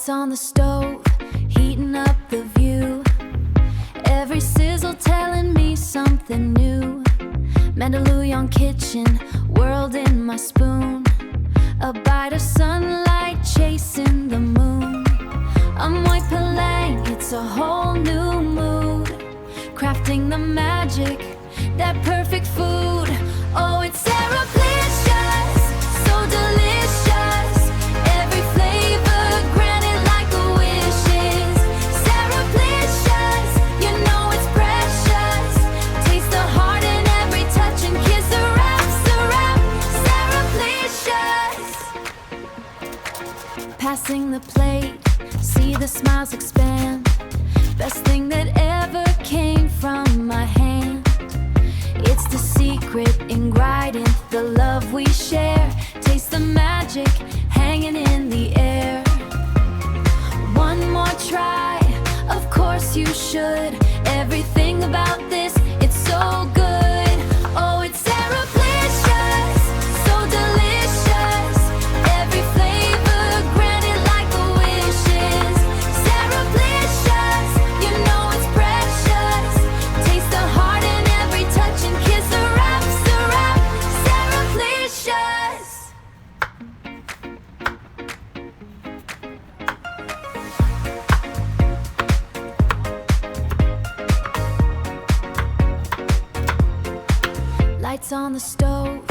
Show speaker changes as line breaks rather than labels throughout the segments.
Lights on the stove, heating up the view. Every sizzle telling me something new. Mandaluyong kitchen, whirled in my spoon. A bite of sunlight chasing the moon. I'm white palang, it's a whole new mood. Crafting the magic, that perfect food. Oh, it's SARAPlicious, so delicious. Every flavor granted like a wishes. SARAPlicious, you know it's precious. Taste the heart in every touch and kiss. SARAPlicious. Passing the plate, see the smiles expand. Best thing that ever came from my hand. It's the secret ingredient, the love we share. Taste the magic hanging in the air. One more try, of course you should. Everything about this, it's so good. Oh, it's SARAPlicious, so delicious. Every flavor granted like a wishes. SARAPlicious, you know it's precious. Taste the heart in every touch and kiss. SARAPlicious. Lights on the stove,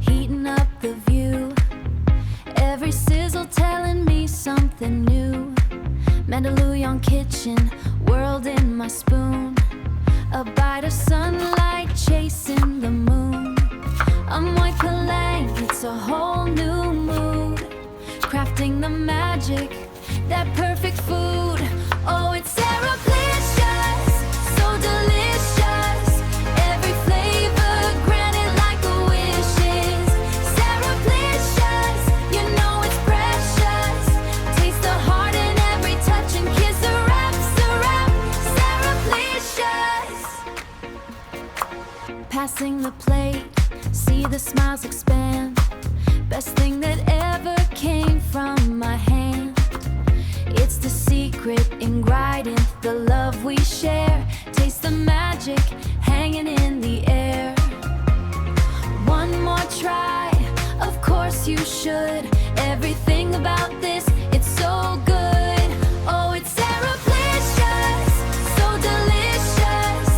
heating up the view. Every sizzle telling me something new. Mandaluyong kitchen, whirled in my spoon. A bite of sunlight chasing the moon. I'm white palang, it's a whole new mood. Crafting the magic, that perfect food. Oh, it's SARAPlicious, so delicious. Every flavor granted like a wishes. SARAPlicious, you know it's precious. Taste the heart in every touch and kiss. SARAPlicious. Passing the plate, see the smiles expand. Best thing that ever came from my hand. It's the secret ingredient, the love we share. Taste the magic hanging in the air. One more try, of course you should. Everything about this, it's so good. Oh, it's SARAPlicious, so delicious.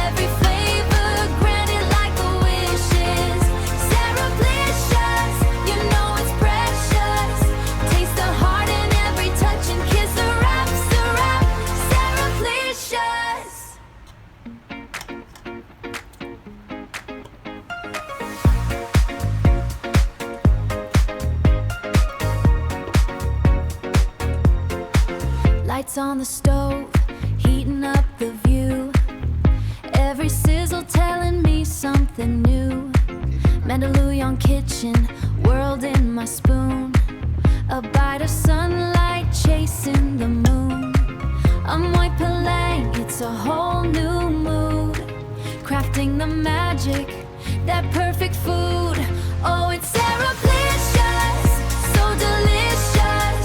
Every flavor granted like a wishes. SARAPlicious, you know it's precious. Taste the heart in every touch and kiss. SARAPlicious. Lights on the stove, heating up the view. Every sizzle telling me something new. Mandaluyong kitchen, whirled in my spoon. A bite of sunlight chasing the moon. I'm white palang, it's a whole new mood. Crafting the magic, that perfect food. Oh, it's SARAPlicious, so delicious.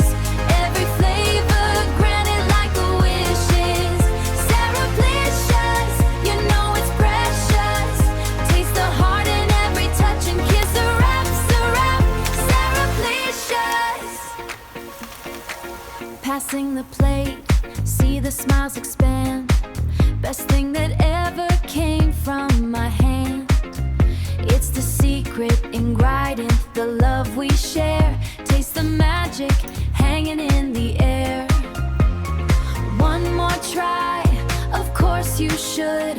Every flavor granted like a wishes. SARAPlicious, you know it's precious. Taste the heart in every touch and kiss. SARAPlicious. Passing the plate, see the smiles expand. Best thing that ever came from my hand. It's the secret ingredient, the love we share. Taste the magic hanging in the air. One more try, of course you should.